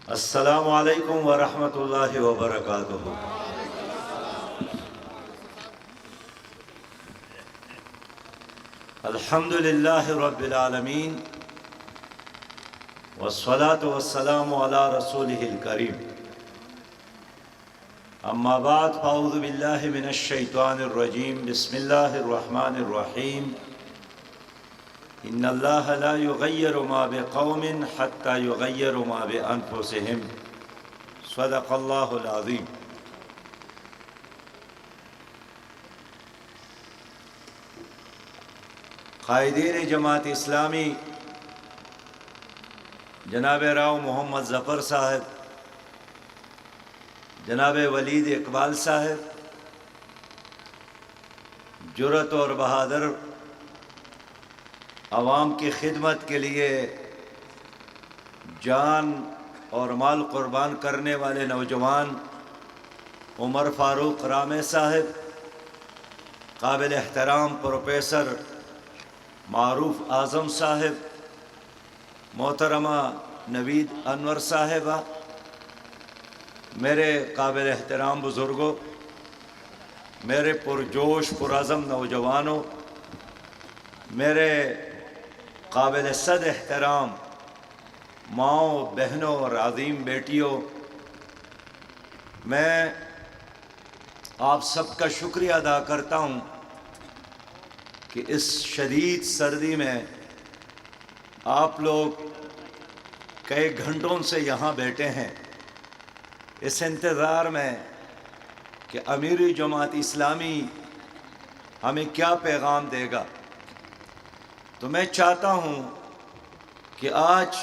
السلام علیکم ورحمۃ اللہ وبرکاتہ۔ الحمد للہ رب العالمین والصلاة والسلام علی رسولہ الکریم، اما بعد فاعوذ باللہ من الشیطان الرجیم، بسم اللہ الرحمن الرحیم۔ ان اللہ لا یغیر ما بقوم حتی یغیر ما بانفسہم، صدق اللہ العظیم۔ قائدین جماعت اسلامی جناب راؤ محمد ظفر صاحب، جناب ولید اقبال صاحب، جرأت اور بہادر عوام کی خدمت کے لیے جان اور مال قربان کرنے والے نوجوان عمر فاروق رامے صاحب، قابل احترام پروفیسر معروف اعظم صاحب، محترمہ نوید انور صاحبہ، میرے قابل احترام بزرگوں، میرے پرجوش پرعزم نوجوانوں، میرے قابل صد احترام ماؤں بہنوں اور عظیم بیٹیوں، میں آپ سب کا شکریہ ادا کرتا ہوں کہ اس شدید سردی میں آپ لوگ کئی گھنٹوں سے یہاں بیٹھے ہیں اس انتظار میں کہ امیر جماعت اسلامی ہمیں کیا پیغام دے گا۔ تو میں چاہتا ہوں کہ آج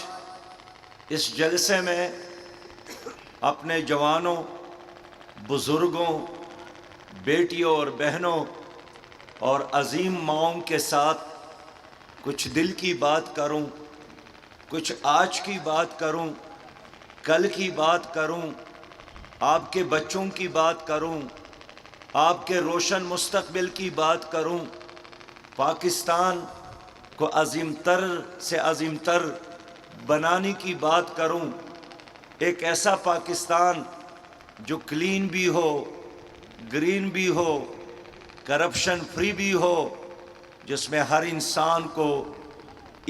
اس جلسے میں اپنے جوانوں، بزرگوں، بیٹیوں اور بہنوں اور عظیم ماؤں کے ساتھ کچھ دل کی بات کروں، کچھ آج کی بات کروں، کل کی بات کروں، آپ کے بچوں کی بات کروں، آپ کے روشن مستقبل کی بات کروں، پاکستان کو عظیم تر سے عظیم تر بنانے کی بات کروں، ایک ایسا پاکستان جو کلین بھی ہو، گرین بھی ہو، کرپشن فری بھی ہو، جس میں ہر انسان کو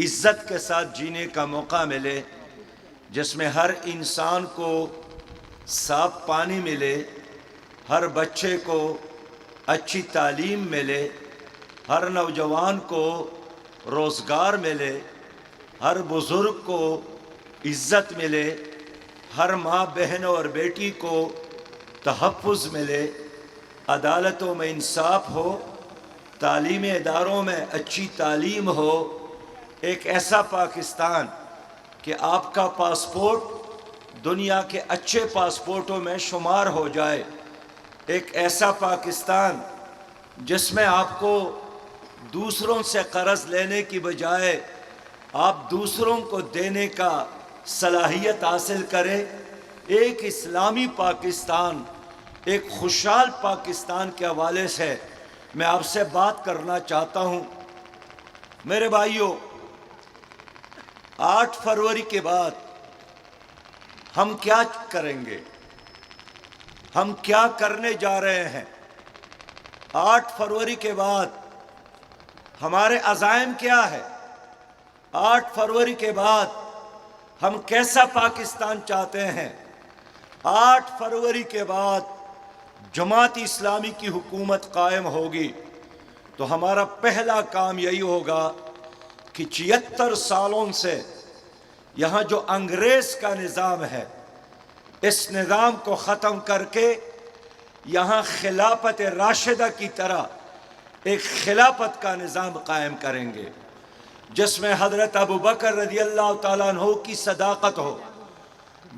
عزت کے ساتھ جینے کا موقع ملے، جس میں ہر انسان کو صاف پانی ملے، ہر بچے کو اچھی تعلیم ملے، ہر نوجوان کو روزگار ملے، ہر بزرگ کو عزت ملے، ہر ماں بہن اور بیٹی کو تحفظ ملے، عدالتوں میں انصاف ہو، تعلیمی اداروں میں اچھی تعلیم ہو، ایک ایسا پاکستان کہ آپ کا پاسپورٹ دنیا کے اچھے پاسپورٹوں میں شمار ہو جائے، ایک ایسا پاکستان جس میں آپ کو دوسروں سے قرض لینے کی بجائے آپ دوسروں کو دینے کا صلاحیت حاصل کریں، ایک اسلامی پاکستان، ایک خوشحال پاکستان کے حوالے سے میں آپ سے بات کرنا چاہتا ہوں۔ میرے بھائیوں، 8 فروری کے بعد ہم کیا کریں گے؟ ہم کیا کرنے جا رہے ہیں؟ 8 فروری کے بعد ہمارے عزائم کیا ہے؟ 8 فروری کے بعد ہم کیسا پاکستان چاہتے ہیں؟ 8 فروری کے بعد جماعت اسلامی کی حکومت قائم ہوگی تو ہمارا پہلا کام یہی ہوگا کہ 76 سالوں سے یہاں جو انگریز کا نظام ہے، اس نظام کو ختم کر کے یہاں خلافت راشدہ کی طرح ایک خلافت کا نظام قائم کریں گے، جس میں حضرت ابوبکر رضی اللہ تعالیٰ عنہ کی صداقت ہو،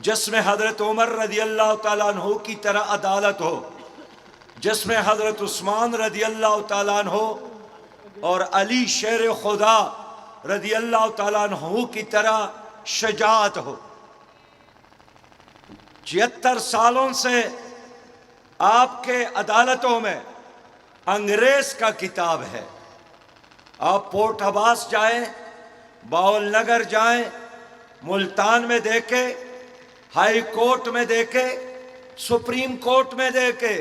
جس میں حضرت عمر رضی اللہ تعالیٰ عنہ کی طرح عدالت ہو، جس میں حضرت عثمان رضی اللہ تعالیٰ عنہ اور علی شیر خدا رضی اللہ تعالیٰ عنہ کی طرح شجاعت ہو۔ 76 سالوں سے آپ کے عدالتوں میں انگریز کا کتاب ہے۔ آپ پورٹ عباس جائیں، باول نگر جائیں، ملتان میں دیکھیں، ہائی کورٹ میں دیکھے، سپریم کورٹ میں دیکھے،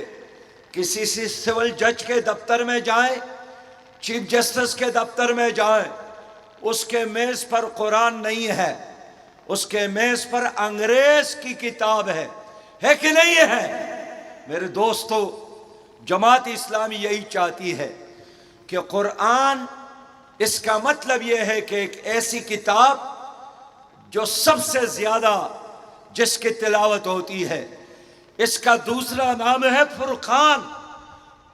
کسی سول جج کے دفتر میں جائیں، چیف جسٹس کے دفتر میں جائیں، اس کے میز پر قرآن نہیں ہے، اس کے میز پر انگریز کی کتاب ہے کہ نہیں ہے؟ میرے دوستو، جماعت اسلامی یہی چاہتی ہے کہ قرآن، اس کا مطلب یہ ہے کہ ایک ایسی کتاب جو سب سے زیادہ جس کی تلاوت ہوتی ہے، اس کا دوسرا نام ہے فرقان۔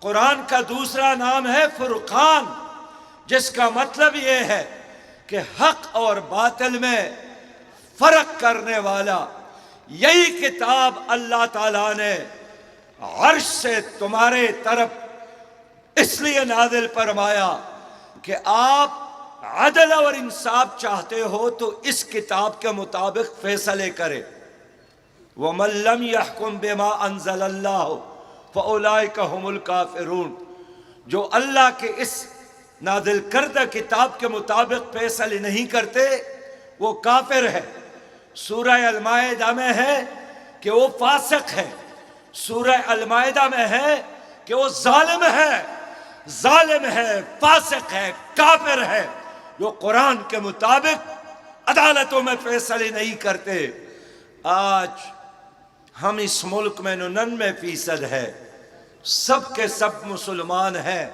قرآن کا دوسرا نام ہے فرقان، جس کا مطلب یہ ہے کہ حق اور باطل میں فرق کرنے والا۔ یہی کتاب اللہ تعالیٰ نے عرش سے تمہارے طرف اس لیے نازل فرمایا کہ آپ عدل اور انصاف چاہتے ہو تو اس کتاب کے مطابق فیصلے کرے۔ وَمَن لَّمْ يَحْكُم بِمَا أَنزَلَ اللَّهُ فَأُولَٰئِكَ هُمُ الْكَافِرُونَ، جو اللہ کے اس نازل کردہ کتاب کے مطابق فیصلے نہیں کرتے وہ کافر ہے۔ سورہ المائدہ میں ہے کہ وہ فاسق ہے، سورہ المائدہ میں ہے کہ وہ ظالم ہے، فاسق ہے، کافر ہے، جو قرآن کے مطابق عدالتوں میں فیصلے نہیں کرتے۔ آج ہم اس ملک میں 99% ہے، سب کے سب مسلمان ہیں،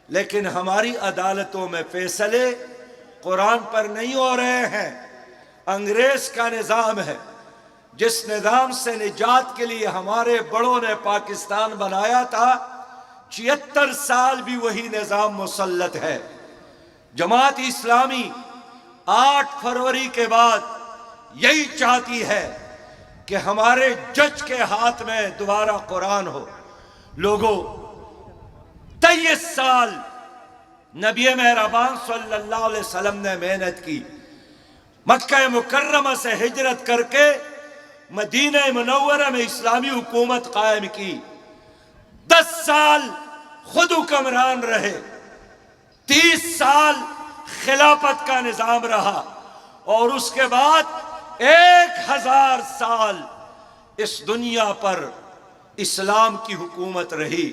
لیکن ہماری عدالتوں میں فیصلے قرآن پر نہیں ہو رہے ہیں۔ انگریز کا نظام ہے، جس نظام سے نجات کے لیے ہمارے بڑوں نے پاکستان بنایا تھا، 76 سال بھی وہی نظام مسلط ہے۔ جماعت اسلامی 8 فروری کے بعد یہی چاہتی ہے کہ ہمارے جج کے ہاتھ میں دوبارہ قرآن ہو۔ لوگوں، 23 سال نبی مہربان صلی اللہ علیہ وسلم نے محنت کی، مکہ مکرمہ سے ہجرت کر کے مدینہ منورہ میں اسلامی حکومت قائم کی۔ 10 سال خود حکمران رہے، 30 سال خلافت کا نظام رہا، اور اس کے بعد 1000 سال اس دنیا پر اسلام کی حکومت رہی۔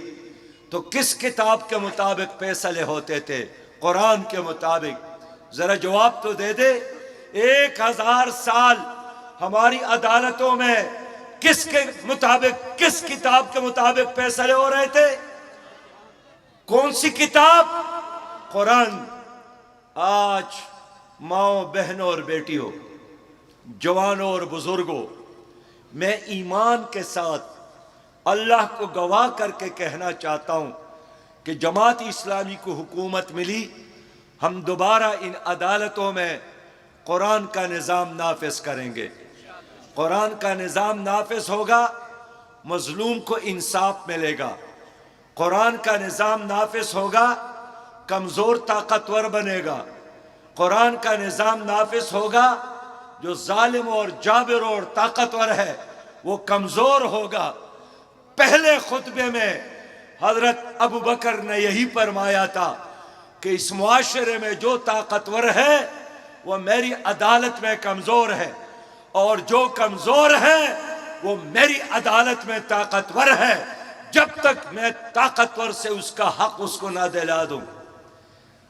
تو کس کتاب کے مطابق فیصلے ہوتے تھے؟ قرآن کے مطابق۔ ذرا جواب تو دے دے۔ 1000 سال ہماری عدالتوں میں کس کے مطابق، کس کتاب کے مطابق فیصلے ہو رہے تھے؟ کون سی کتاب؟ قرآن۔ آج ماؤں، بہنوں اور بیٹیوں، جوانوں اور بزرگوں، میں ایمان کے ساتھ اللہ کو گواہ کر کے کہنا چاہتا ہوں کہ جماعت اسلامی کو حکومت ملی، ہم دوبارہ ان عدالتوں میں قرآن کا نظام نافذ کریں گے۔ قرآن کا نظام نافذ ہوگا، مظلوم کو انصاف ملے گا۔ قرآن کا نظام نافذ ہوگا، کمزور طاقتور بنے گا۔ قرآن کا نظام نافذ ہوگا، جو ظالم اور جابر اور طاقتور ہے وہ کمزور ہوگا۔ پہلے خطبے میں حضرت ابو بکر نے یہی فرمایا تھا کہ اس معاشرے میں جو طاقتور ہے وہ میری عدالت میں کمزور ہے، اور جو کمزور ہے وہ میری عدالت میں طاقتور ہے، جب تک میں طاقتور سے اس کا حق اس کو نہ دلا دوں۔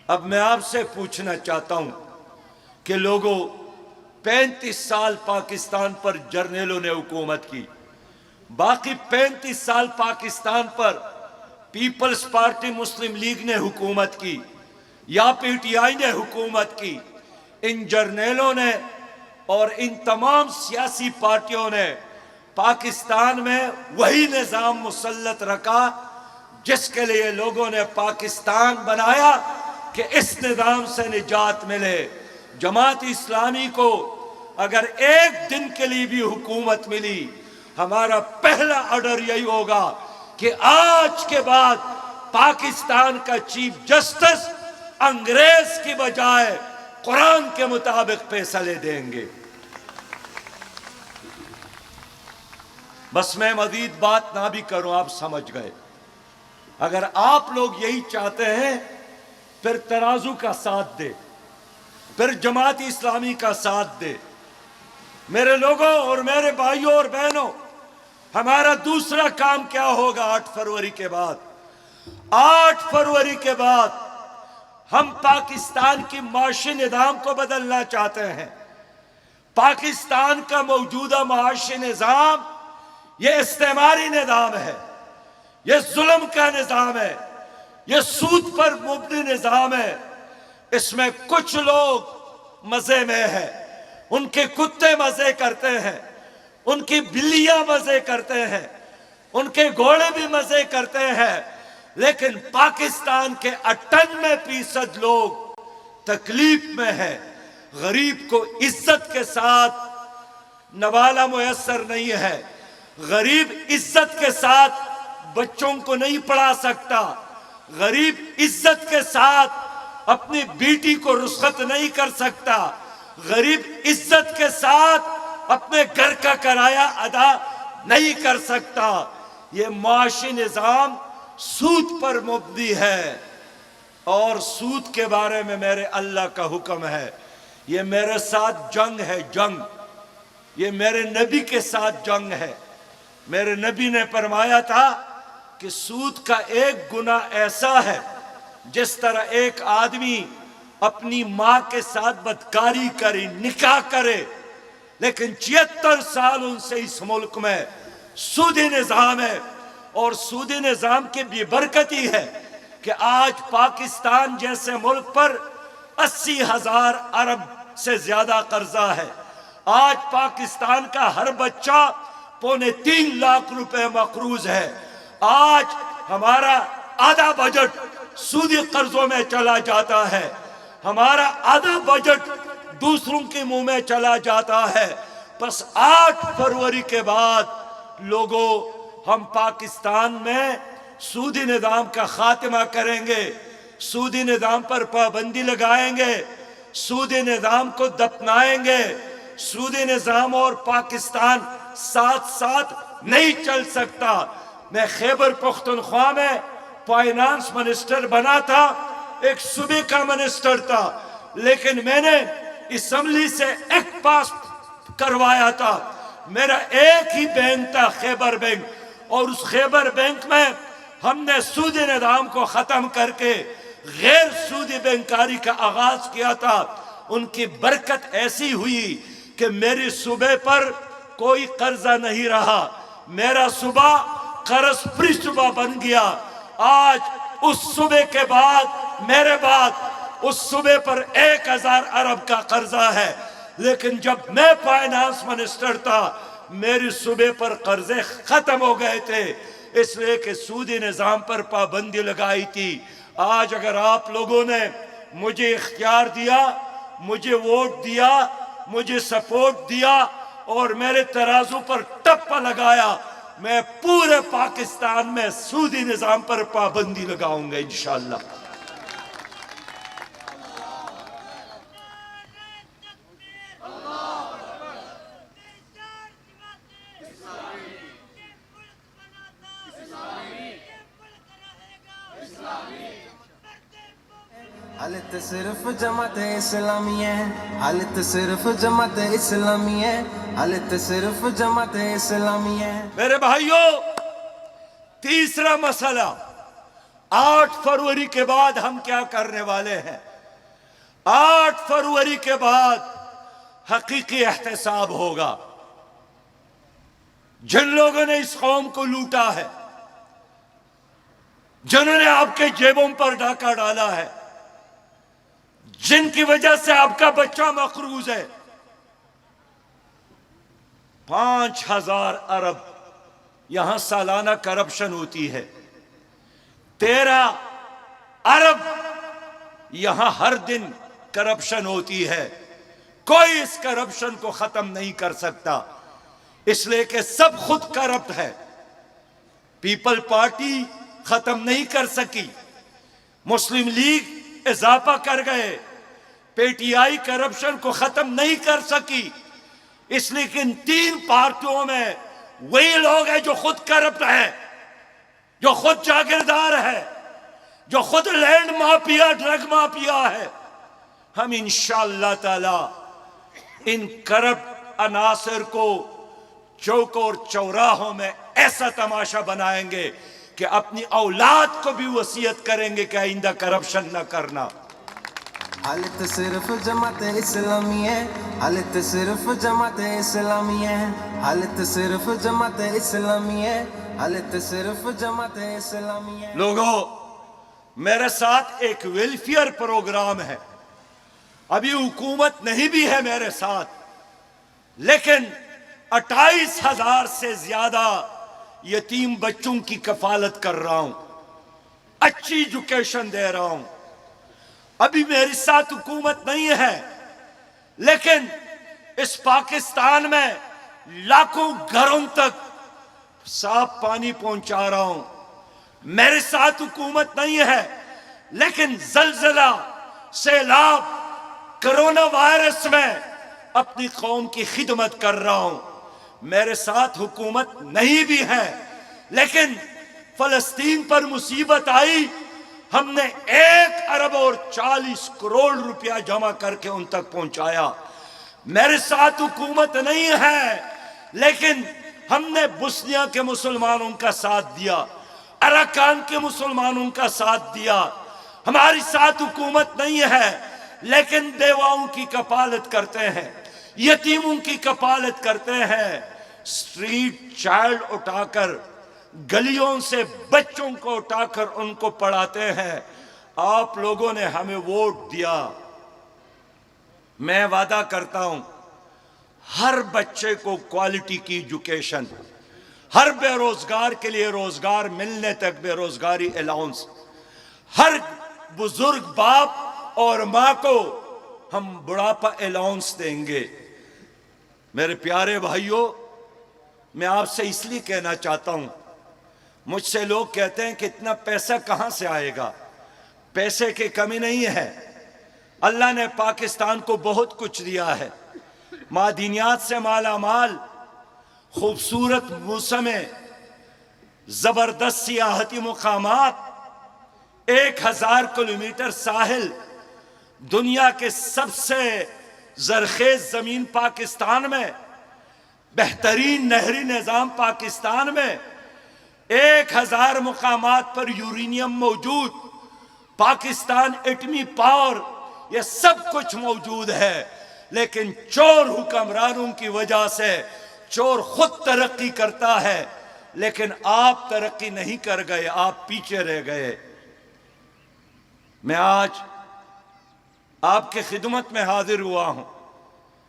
اب میں آپ سے پوچھنا چاہتا ہوں کہ لوگوں، 35 سال پاکستان پر جرنیلوں نے حکومت کی، باقی 35 سال پاکستان پر پیپلز پارٹی مسلم لیگ نے حکومت کی یا پی ٹی آئی نے حکومت کی۔ ان جرنیلوں نے اور ان تمام سیاسی پارٹیوں نے پاکستان میں وہی نظام مسلط رکھا جس کے لیے لوگوں نے پاکستان بنایا، کہ اس نظام سے نجات ملے۔ جماعت اسلامی کو اگر ایک دن کے لیے بھی حکومت ملی، ہمارا پہلا آرڈر یہی ہوگا کہ آج کے بعد پاکستان کا چیف جسٹس انگریز کی بجائے قرآن کے مطابق فیصلے دیں گے۔ بس میں مزید بات نہ بھی کروں، آپ سمجھ گئے۔ اگر آپ لوگ یہی چاہتے ہیں پھر ترازو کا ساتھ دے، پھر جماعت اسلامی کا ساتھ دے۔ میرے لوگوں اور میرے بھائیوں اور بہنوں، ہمارا دوسرا کام کیا ہوگا 8 فروری کے بعد؟ 8 فروری کے بعد ہم پاکستان کی معاشی نظام کو بدلنا چاہتے ہیں۔ پاکستان کا موجودہ معاشی نظام یہ استعماری نظام ہے، یہ ظلم کا نظام ہے، یہ سود پر مبنی نظام ہے۔ اس میں کچھ لوگ مزے میں ہیں، ان کے کتے مزے کرتے ہیں، ان کی بلیاں مزے کرتے ہیں، ان کے گھوڑے بھی مزے کرتے ہیں، لیکن پاکستان کے 98% لوگ تکلیف میں ہیں۔ غریب کو عزت کے ساتھ نوالا میسر نہیں ہے، غریب عزت کے ساتھ بچوں کو نہیں پڑھا سکتا، غریب عزت کے ساتھ اپنی بیٹی کو رخصت نہیں کر سکتا، غریب عزت کے ساتھ اپنے گھر کا کرایہ ادا نہیں کر سکتا۔ یہ معاشی نظام سود پر مبنی ہے، اور سود کے بارے میں میرے اللہ کا حکم ہے، یہ میرے ساتھ جنگ ہے، جنگ، یہ میرے نبی کے ساتھ جنگ ہے۔ میرے نبی نے فرمایا تھا کہ سود کا ایک گناہ ایسا ہے، جس طرح ایک آدمی اپنی ماں کے ساتھ بدکاری کرے، نکاح کرے، لیکن 76 سال ان سے اس ملک میں سودی نظام ہے، اور سودی نظام کی بے برکتی ہے کہ آج پاکستان جیسے ملک پر 80,000 ارب سے زیادہ قرضہ ہے۔ آج پاکستان کا ہر بچہ 2.25 لاکھ روپے مقروض ہے۔ آج ہمارا آدھا بجٹ سودی قرضوں میں چلا جاتا ہے، ہمارا آدھا بجٹ دوسروں کے منہ میں چلا جاتا ہے۔ بس 8 فروری کے بعد لوگوں، ہم پاکستان میں سودی نظام کا خاتمہ کریں گے، سودی نظام پر پابندی لگائیں گے، سودی نظام کو دفنائیں گے۔ سودی نظام اور پاکستان ساتھ ساتھ نہیں چل سکتا۔ میں خیبر پختونخوا میں فائنانس منسٹر بنا تھا، ایک صوبے کا منسٹر تھا، لیکن میں نے اسمبلی سے ایک پاس کروایا تھا۔ میرا ایک ہی بینک تھا، خیبر بینک، اور اس خیبر بینک میں ہم نے سودی نظام کو ختم کر کے غیر سودی بینکاری کا آغاز کیا تھا۔ ان کی برکت ایسی ہوئی کہ میری صوبے پر کوئی قرضہ نہیں رہا، میرا صوبہ قرض فری صوبہ بن گیا۔ آج اس صوبے کے بعد، میرے بعد اس صوبے پر 1,000 ارب کا قرضہ ہے، لیکن جب میں فائنانس منسٹر تھا میری صوبے پر قرضے ختم ہو گئے تھے، اس لیے کہ سودی نظام پر پابندی لگائی تھی۔ آج اگر آپ لوگوں نے مجھے اختیار دیا، مجھے ووٹ دیا، مجھے سپورٹ دیا اور میرے ترازو پر ٹپا لگایا، میں پورے پاکستان میں سودی نظام پر پابندی لگاؤں گا انشاءاللہ۔ حالت صرف جماعت اسلامی ہے، حالت صرف جماعت اسلامی ہے، حالت صرف جماعت اسلامی ہے۔ میرے بھائیوں، تیسرا مسئلہ، 8 فروری کے بعد ہم کیا کرنے والے ہیں؟ 8 فروری کے بعد حقیقی احتساب ہوگا۔ جن لوگوں نے اس قوم کو لوٹا ہے، جنہوں نے آپ کے جیبوں پر ڈاکہ ڈالا ہے، جن کی وجہ سے آپ کا بچہ مقروض ہے، 5,000 ارب یہاں سالانہ کرپشن ہوتی ہے، 13 ارب یہاں ہر دن کرپشن ہوتی ہے۔ کوئی اس کرپشن کو ختم نہیں کر سکتا، اس لیے کہ سب خود کرپٹ ہے۔ پیپل پارٹی ختم نہیں کر سکی، مسلم لیگ اضافہ کر گئے، پی ٹی آئی کرپشن کو ختم نہیں کر سکی، اس لیے کہ ان 3 پارٹیوں میں وہی لوگ ہیں جو خود کرپٹ ہیں، جو خود جاگیردار ہے، جو خود لینڈ مافیا، ڈرگ مافیا ہے۔ ہم انشاءاللہ تعالی ان کرپٹ عناصر کو چوک اور چوراہوں میں ایسا تماشا بنائیں گے کہ اپنی اولاد کو بھی وصیت کریں گے کہ آئندہ کرپشن نہ کرنا. حالت صرف جماعت اسلامی ہے، حالت صرف جماعت اسلامی ہے، حالت صرف جماعت اسلامی ہے، حالت صرف جماعت اسلامی ہے. لوگوں، میرے ساتھ ایک ویلفیئر پروگرام ہے. ابھی حکومت نہیں بھی ہے میرے ساتھ، لیکن 28,000 سے زیادہ یتیم بچوں کی کفالت کر رہا ہوں، اچھی ایجوکیشن دے رہا ہوں. ابھی میرے ساتھ حکومت نہیں ہے، لیکن اس پاکستان میں لاکھوں گھروں تک صاف پانی پہنچا رہا ہوں. میرے ساتھ حکومت نہیں ہے، لیکن زلزلہ، سیلاب، کرونا وائرس میں اپنی قوم کی خدمت کر رہا ہوں. میرے ساتھ حکومت نہیں بھی ہے، لیکن فلسطین پر مصیبت آئی، ہم نے 1 ارب اور 40 کروڑ روپیہ جمع کر کے ان تک پہنچایا. میرے ساتھ حکومت نہیں ہے، لیکن ہم نے بوسنیا کے مسلمانوں کا ساتھ دیا، اراکان کے مسلمانوں کا ساتھ دیا. ہماری ساتھ حکومت نہیں ہے، لیکن بیواؤں کی کفالت کرتے ہیں، یتیموں کی کفالت کرتے ہیں. اسٹریٹ چائلڈ اٹھا کر، گلیوں سے بچوں کو اٹھا کر ان کو پڑھاتے ہیں. آپ لوگوں نے ہمیں ووٹ دیا. میں وعدہ کرتا ہوں ہر بچے کو کوالٹی کی ایجوکیشن، ہر بے روزگار کے لیے روزگار ملنے تک بے روزگاری الاؤنس، ہر بزرگ باپ اور ماں کو ہم بڑھاپا الاؤنس دیں گے. میرے پیارے بھائیوں، میں آپ سے اس لیے کہنا چاہتا ہوں، مجھ سے لوگ کہتے ہیں کہ اتنا پیسہ کہاں سے آئے گا. پیسے کی کمی نہیں ہے، اللہ نے پاکستان کو بہت کچھ دیا ہے. معدنیات سے مالا مال، خوبصورت موسم، زبردست سیاحتی مقامات، 1000 کلومیٹر ساحل، دنیا کے سب سے زرخیز زمین پاکستان میں، بہترین نہری نظام پاکستان میں، 1000 مقامات پر یورینیم موجود، پاکستان ایٹمی پاور، یہ سب کچھ موجود ہے. لیکن چور حکمرانوں کی وجہ سے چور خود ترقی کرتا ہے، لیکن آپ ترقی نہیں کر گئے، آپ پیچھے رہ گئے. میں آج آپ کے خدمت میں حاضر ہوا ہوں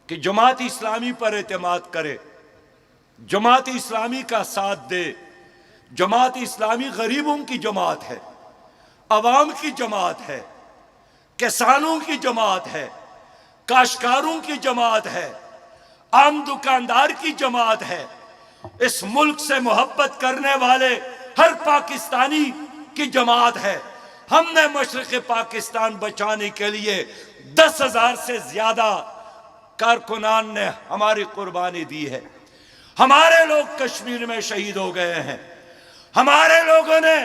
کہ جماعت اسلامی پر اعتماد کرے، جماعت اسلامی کا ساتھ دے. جماعت اسلامی غریبوں کی جماعت ہے، عوام کی جماعت ہے، کسانوں کی جماعت ہے، کاشتکاروں کی جماعت ہے، عام دکاندار کی جماعت ہے. اس ملک سے محبت کرنے والے ہر پاکستانی کی جماعت ہے. ہم نے مشرق پاکستان بچانے کے لیے 10,000 سے زیادہ کارکنان نے ہماری قربانی دی ہے. ہمارے لوگ کشمیر میں شہید ہو گئے ہیں. ہمارے لوگوں نے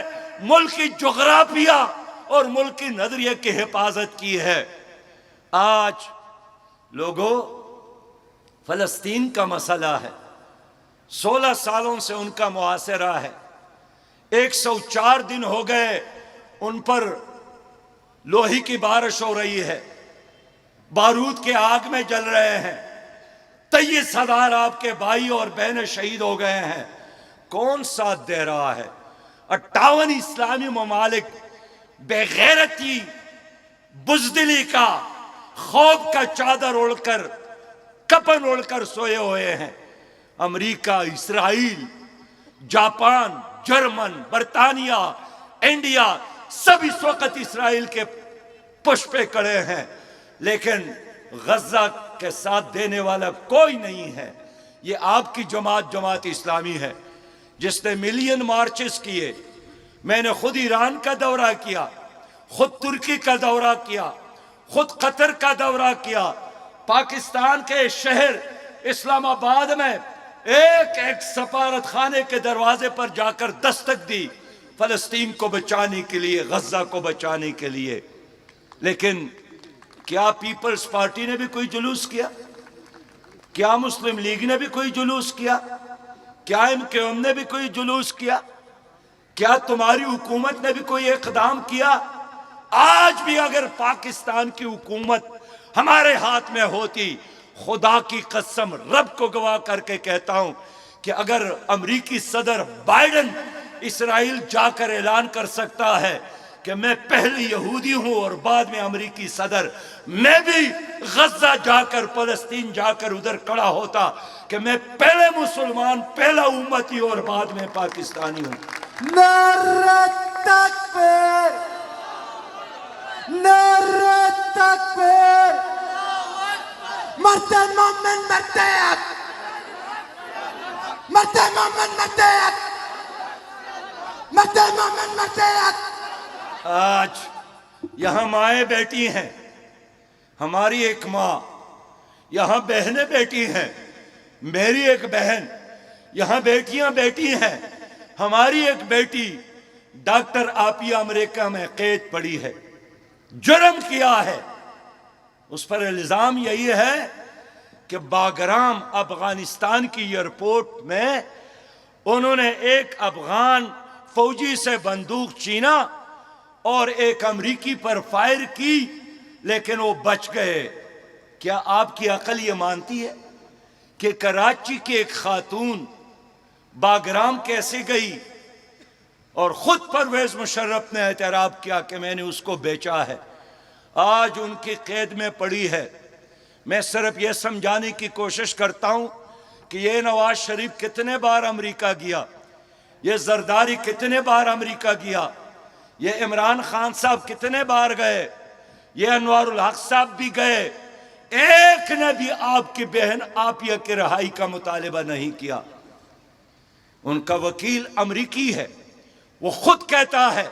ملک کی جغرافیہ اور ملک کی نظریے کی حفاظت کی ہے. آج لوگوں، فلسطین کا مسئلہ ہے، 16 سالوں سے ان کا محاصرہ ہے. 104 دن ہو گئے ان پر لوہے کی بارش ہو رہی ہے، بارود کے آگ میں جل رہے ہیں. 23,000 آپ کے بھائی اور بہنیں شہید ہو گئے ہیں. کون ساتھ دے رہا ہے؟ 58 اسلامی ممالک بے غیرتی، بزدلی کا، خوف کا چادر اوڑھ کر، کفن اوڑھ کر سوئے ہوئے ہیں. امریکہ، اسرائیل، جاپان، جرمن، برطانیہ، انڈیا، سب اس وقت اسرائیل کے پش پہ کڑے ہیں، لیکن غزہ کے ساتھ دینے والا کوئی نہیں ہے. یہ آپ کی جماعت، جماعت اسلامی ہے، جس نے ملین مارچز کیے. میں نے خود ایران کا دورہ کیا، خود ترکی کا دورہ کیا، خود قطر کا دورہ کیا. پاکستان کے شہر اسلام آباد میں ایک سفارت خانے کے دروازے پر جا کر دستک دی، فلسطین کو بچانے کے لیے، غزہ کو بچانے کے لیے. لیکن کیا پیپلز پارٹی نے بھی کوئی جلوس کیا؟ کیا مسلم لیگ نے بھی کوئی جلوس کیا؟ کیا MKM نے بھی کوئی جلوس کیا؟ کیا تمہاری حکومت نے بھی کوئی اقدام کیا؟ آج بھی اگر پاکستان کی حکومت ہمارے ہاتھ میں ہوتی، خدا کی قسم رب کو گواہ کر کے کہتا ہوں کہ اگر امریکی صدر بائیڈن اسرائیل جا کر اعلان کر سکتا ہے کہ میں پہلی یہودی ہوں اور بعد میں امریکی صدر، میں بھی غزہ جا کر فلسطین جا کر ادھر کھڑا ہوتا کہ میں پہلے مسلمان، پہلا امتی اور بعد میں پاکستانی ہوں۔ نعرہ تکبیر! نعرہ تکبیر! مرتے مومن مرتے اب! مرتے مومن مرتے اب! مرتے مومن مرتے اب! آج یہاں مائیں بیٹی ہیں، ہماری ایک ماں، یہاں بہنیں بیٹی ہیں، میری ایک بہن، یہاں بیٹیاں بیٹی ہیں، ہماری ایک بیٹی ڈاکٹر عافیہ امریکہ میں قید پڑی ہے، جرم کیا ہے، اس پر الزام یہی ہے کہ باگرام افغانستان کی ایئرپورٹ میں انہوں نے ایک افغان فوجی سے بندوق چھینا اور ایک امریکی پر فائر کی، لیکن وہ بچ گئے۔ کیا آپ کی عقل یہ مانتی ہے کہ کراچی کی ایک خاتون باگرام کیسے گئی اور خود پرویز مشرف نے اعتراف کیا کہ میں نے اس کو بیچا ہے؟ آج ان کی قید میں پڑی ہے۔ میں صرف یہ سمجھانے کی کوشش کرتا ہوں کہ یہ نواز شریف کتنے بار امریکہ گیا، یہ زرداری کتنے بار امریکہ گیا، یہ عمران خان صاحب کتنے بار گئے، یہ انوار الحق صاحب بھی گئے، ایک نے بھی آپ کی بہن عافیہ کی رہائی کا مطالبہ نہیں کیا۔ ان کا وکیل امریکی ہے، وہ خود کہتا ہے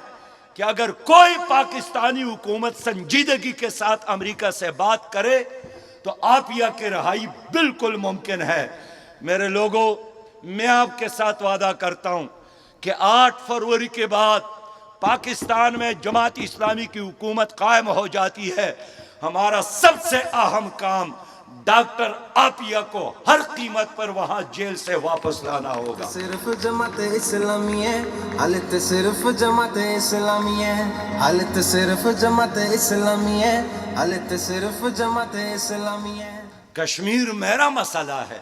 کہ اگر کوئی پاکستانی حکومت سنجیدگی کے ساتھ امریکہ سے بات کرے تو عافیہ کی رہائی بالکل ممکن ہے۔ میرے لوگوں، میں آپ کے ساتھ وعدہ کرتا ہوں کہ 8 فروری کے بعد پاکستان میں جماعت اسلامی کی حکومت قائم ہو جاتی ہے۔ ہمارا سب سے اہم کام ڈاکٹر عافیہ کو ہر قیمت پر وہاں جیل سے واپس لانا ہوگا۔ صرف جماعت اسلامی ہے، حالت صرف جماعت اسلامی ہے، حالت صرف جماعت اسلامی ہے، حالت صرف جماعت اسلامی ہے۔ کشمیر میرا مسئلہ ہے،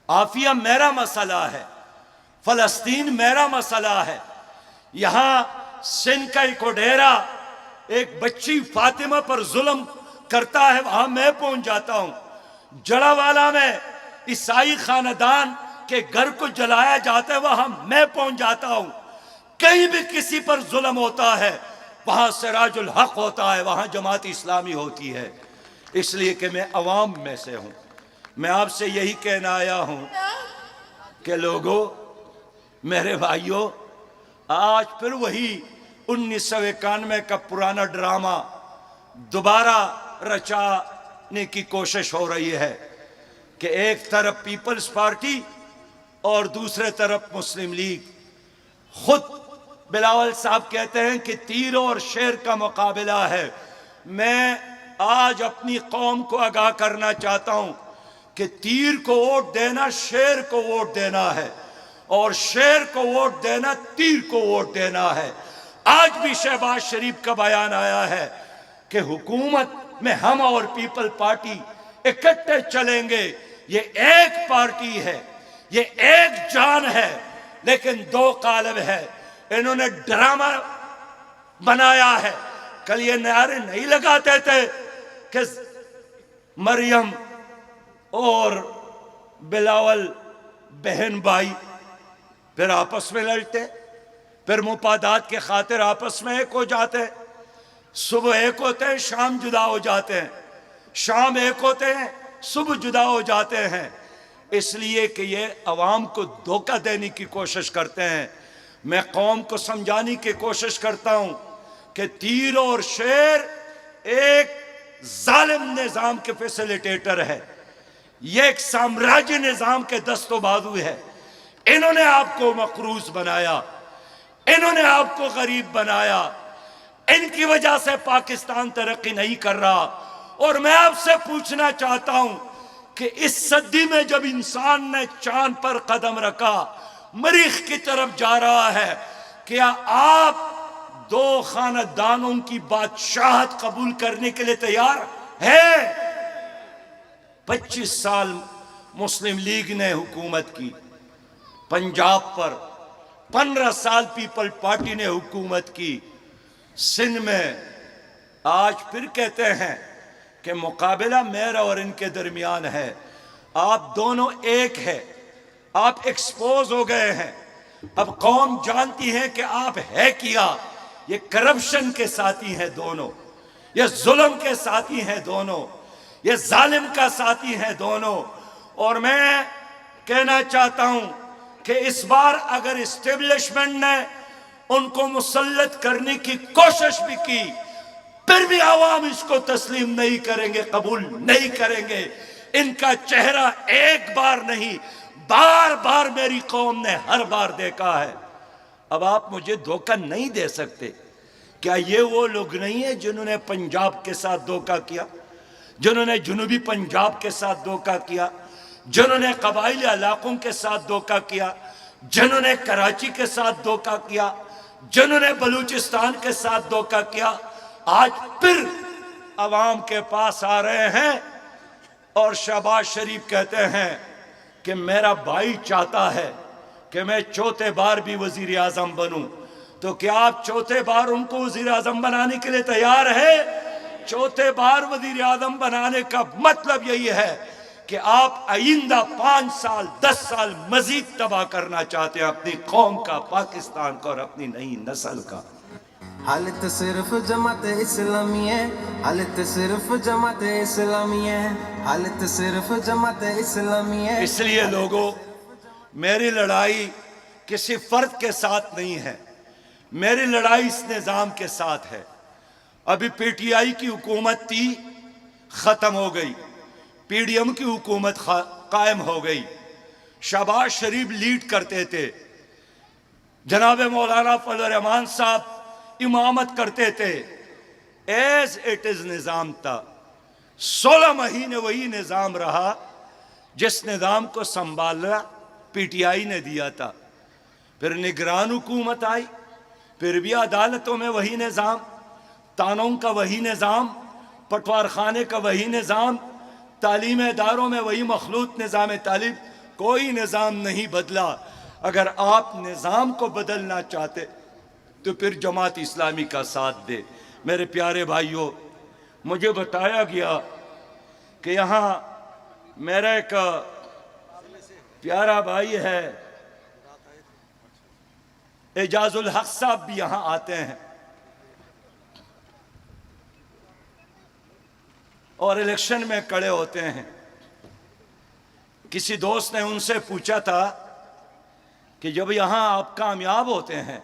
عافیہ میرا مسئلہ ہے، فلسطین میرا مسئلہ ہے۔ یہاں سندھ کا ایک ڈیرا ایک بچی فاطمہ پر ظلم کرتا ہے، وہاں میں پہنچ جاتا ہوں۔ جڑاوالا میں عیسائی خاندان کے گھر کو جلایا جاتا ہے، وہاں میں پہنچ جاتا ہوں۔ کہیں بھی کسی پر ظلم ہوتا ہے وہاں سراج الحق ہوتا ہے، وہاں جماعت اسلامی ہوتی ہے۔ اس لیے کہ میں عوام میں سے ہوں، میں آپ سے یہی کہنا آیا ہوں کہ لوگوں، میرے بھائیوں، آج پھر وہی 1991 کا پرانا ڈرامہ دوبارہ رچانے کی کوشش ہو رہی ہے کہ ایک طرف پیپلز پارٹی اور دوسرے طرف مسلم لیگ۔ خود بلاول صاحب کہتے ہیں کہ تیر اور شیر کا مقابلہ ہے۔ میں آج اپنی قوم کو آگاہ کرنا چاہتا ہوں کہ تیر کو ووٹ دینا شیر کو ووٹ دینا ہے، اور شیر کو ووٹ دینا تیر کو ووٹ دینا ہے۔ آج بھی شہباز شریف کا بیان آیا ہے کہ حکومت میں ہم اور پیپل پارٹی اکٹھے چلیں گے۔ یہ ایک پارٹی ہے، یہ ایک جان ہے، لیکن 2 قالب ہے۔ انہوں نے ڈرامہ بنایا ہے۔ کل یہ نعرے نہیں لگاتے تھے کہ مریم اور بلاول بہن بھائی، پھر آپس میں لڑتے، پھر مفادات کے خاطر آپس میں ایک ہو جاتے، صبح ایک ہوتے ہیں شام جدا ہو جاتے ہیں، شام ایک ہوتے ہیں صبح جدا ہو جاتے ہیں۔ اس لیے کہ یہ عوام کو دھوکہ دینے کی کوشش کرتے ہیں۔ میں قوم کو سمجھانے کی کوشش کرتا ہوں کہ تیر اور شیر ایک ظالم نظام کے فیسیلیٹیٹر ہے، یہ ایک سامراجی نظام کے دست و بازو ہے۔ انہوں نے آپ کو مقروض بنایا، انہوں نے آپ کو غریب بنایا، ان کی وجہ سے پاکستان ترقی نہیں کر رہا۔ اور میں آپ سے پوچھنا چاہتا ہوں کہ اس صدی میں جب انسان نے چاند پر قدم رکھا، مریخ کی طرف جا رہا ہے، کیا آپ دو خاندانوں کی بادشاہت قبول کرنے کے لیے تیار ہیں؟ 25 سال مسلم لیگ نے حکومت کی پنجاب پر، 15 سال پیپل پارٹی نے حکومت کی سندھ میں. آج پھر کہتے ہیں کہ مقابلہ میرا اور ان کے درمیان ہے. آپ دونوں ایک ہیں، آپ ایکسپوز ہو گئے ہیں. اب قوم جانتی ہے کہ آپ ہے کیا. یہ کرپشن کے ساتھی ہیں دونوں، یہ ظلم کے ساتھی ہیں دونوں، یہ ظالم کا ساتھی ہیں دونوں. اور میں کہنا چاہتا ہوں کہ اس بار اگر اسٹیبلشمنٹ نے ان کو مسلط کرنے کی کوشش بھی کی، پھر بھی عوام اس کو تسلیم نہیں کریں گے، قبول نہیں کریں گے. ان کا چہرہ ایک بار نہیں، بار بار میری قوم نے ہر بار دیکھا ہے. اب آپ مجھے دھوکہ نہیں دے سکتے. کیا یہ وہ لوگ نہیں ہیں جنہوں نے پنجاب کے ساتھ دھوکہ کیا، جنہوں نے جنوبی پنجاب کے ساتھ دھوکہ کیا، جنہوں نے قبائلی علاقوں کے ساتھ دھوکہ کیا، جنہوں نے کراچی کے ساتھ دھوکہ کیا، جنہوں نے بلوچستان کے ساتھ دھوکہ کیا؟ آج پھر عوام کے پاس آ رہے ہیں اور شہباز شریف کہتے ہیں کہ میرا بھائی چاہتا ہے کہ میں چوتھے بار بھی وزیر اعظم بنوں. تو کیا آپ چوتھے بار ان کو وزیر اعظم بنانے کے لیے تیار ہے؟ چوتھے بار وزیر اعظم بنانے کا مطلب یہی ہے کہ آپ آئندہ 5 سال 10 سال مزید تباہ کرنا چاہتے ہیں اپنی قوم کا، پاکستان کا اور اپنی نئی نسل کا. حالت صرف جماعت اسلامی ہے، حالت صرف جماعت اسلامی ہے، حالت صرف جماعت اسلامی ہے. اس لیے لوگوں، میری لڑائی کسی فرد کے ساتھ نہیں ہے، میری لڑائی اس نظام کے ساتھ ہے. ابھی پی ٹی آئی کی حکومت تھی، ختم ہو گئی. پی ڈی ایم کی حکومت قائم ہو گئی. شہباز شریف لیڈ کرتے تھے، جناب مولانا فضل الرحمان صاحب امامت کرتے تھے. ایز اٹ از نظام تھا. 16 مہینے وہی نظام رہا جس نظام کو سنبھالا پی ٹی آئی نے دیا تھا. پھر نگران حکومت آئی، پھر بھی عدالتوں میں وہی نظام، تانوں کا وہی نظام، پٹوار خانے کا وہی نظام، تعلیم اداروں میں وہی مخلوط نظام تعلیم. کوئی نظام نہیں بدلا. اگر آپ نظام کو بدلنا چاہتے تو پھر جماعت اسلامی کا ساتھ دے. میرے پیارے بھائیوں، مجھے بتایا گیا کہ یہاں میرا ایک پیارا بھائی ہے اعجاز الحق صاحب بھی یہاں آتے ہیں اور الیکشن میں کھڑے ہوتے ہیں. کسی دوست نے ان سے پوچھا تھا کہ جب یہاں آپ کامیاب ہوتے ہیں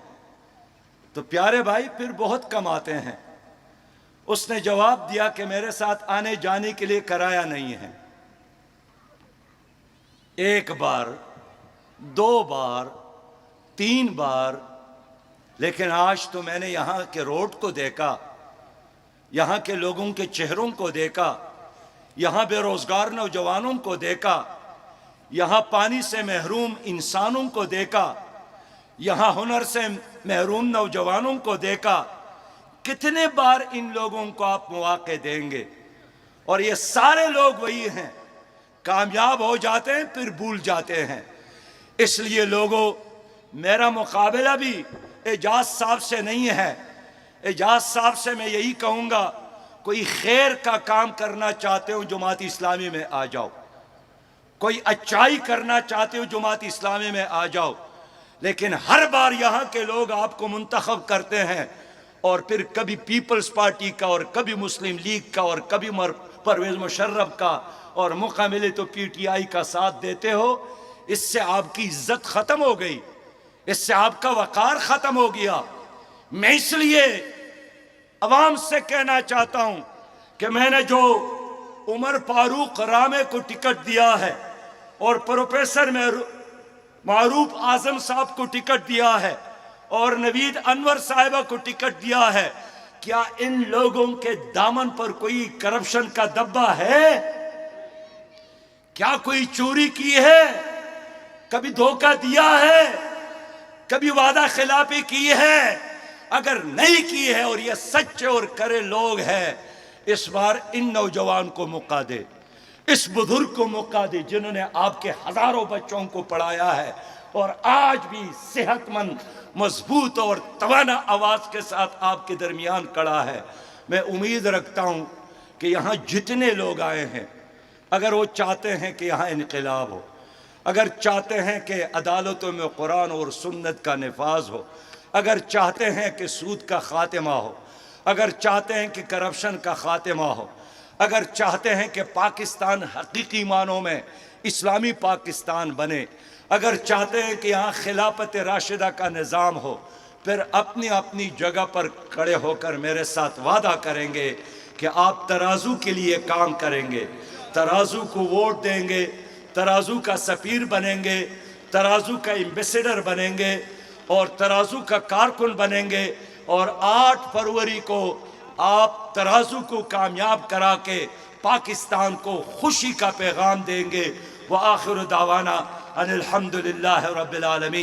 تو پیارے بھائی پھر بہت کم آتے ہیں. اس نے جواب دیا کہ میرے ساتھ آنے جانے کے لیے کرایہ نہیں ہے. 1 بار 2 بار 3 بار، لیکن آج تو میں نے یہاں کے روڈ کو دیکھا، یہاں کے لوگوں کے چہروں کو دیکھا، یہاں بے روزگار نوجوانوں کو دیکھا، یہاں پانی سے محروم انسانوں کو دیکھا، یہاں ہنر سے محروم نوجوانوں کو دیکھا. کتنے بار ان لوگوں کو آپ مواقع دیں گے؟ اور یہ سارے لوگ وہی ہیں، کامیاب ہو جاتے ہیں پھر بھول جاتے ہیں. اس لیے لوگوں، میرا مقابلہ بھی اعجاز صاحب سے نہیں ہے. اعجاز صاحب سے میں یہی کہوں گا، کوئی خیر کا کام کرنا چاہتے ہو جماعت اسلامی میں آ جاؤ، کوئی اچھائی کرنا چاہتے ہو جماعت اسلامی میں آ جاؤ. لیکن ہر بار یہاں کے لوگ آپ کو منتخب کرتے ہیں اور پھر کبھی پیپلز پارٹی کا اور کبھی مسلم لیگ کا اور کبھی پرویز مشرف کا اور موقع ملے تو پی ٹی آئی کا ساتھ دیتے ہو. اس سے آپ کی عزت ختم ہو گئی، اس سے آپ کا وقار ختم ہو گیا. میں اس لیے عوام سے کہنا چاہتا ہوں کہ میں نے جو عمر فاروق رامے کو ٹکٹ دیا ہے اور پروفیسر معروف اعظم صاحب کو ٹکٹ دیا ہے اور نوید انور صاحبہ کو ٹکٹ دیا ہے، کیا ان لوگوں کے دامن پر کوئی کرپشن کا دبا ہے؟ کیا کوئی چوری کی ہے؟ کبھی دھوکہ دیا ہے؟ کبھی وعدہ خلافی کی ہے؟ اگر نہیں کی ہے اور یہ سچے اور کرے لوگ ہیں، اس بار ان نوجوان کو موقع دے، اس بزرگ کو موقع دے جنہوں نے آپ کے ہزاروں بچوں کو پڑھایا ہے اور آج بھی صحت مند، مضبوط اور توانا آواز کے ساتھ آپ کے درمیان کھڑا ہے۔ میں امید رکھتا ہوں کہ یہاں جتنے لوگ آئے ہیں، اگر وہ چاہتے ہیں کہ یہاں انقلاب ہو، اگر چاہتے ہیں کہ عدالتوں میں قرآن اور سنت کا نفاذ ہو، اگر چاہتے ہیں کہ سود کا خاتمہ ہو، اگر چاہتے ہیں کہ کرپشن کا خاتمہ ہو، اگر چاہتے ہیں کہ پاکستان حقیقی معنوں میں اسلامی پاکستان بنے، اگر چاہتے ہیں کہ یہاں خلافت راشدہ کا نظام ہو، پھر اپنی اپنی جگہ پر کھڑے ہو کر میرے ساتھ وعدہ کریں گے کہ آپ ترازو کے لیے کام کریں گے، ترازو کو ووٹ دیں گے، ترازو کا سفیر بنیں گے، ترازو کا ایمبیسیڈر بنیں گے اور ترازو کا کارکن بنیں گے، اور 8 فروری کو آپ ترازو کو کامیاب کرا کے پاکستان کو خوشی کا پیغام دیں گے۔ وآخر دعوانا ان الحمدللہ رب العالمین۔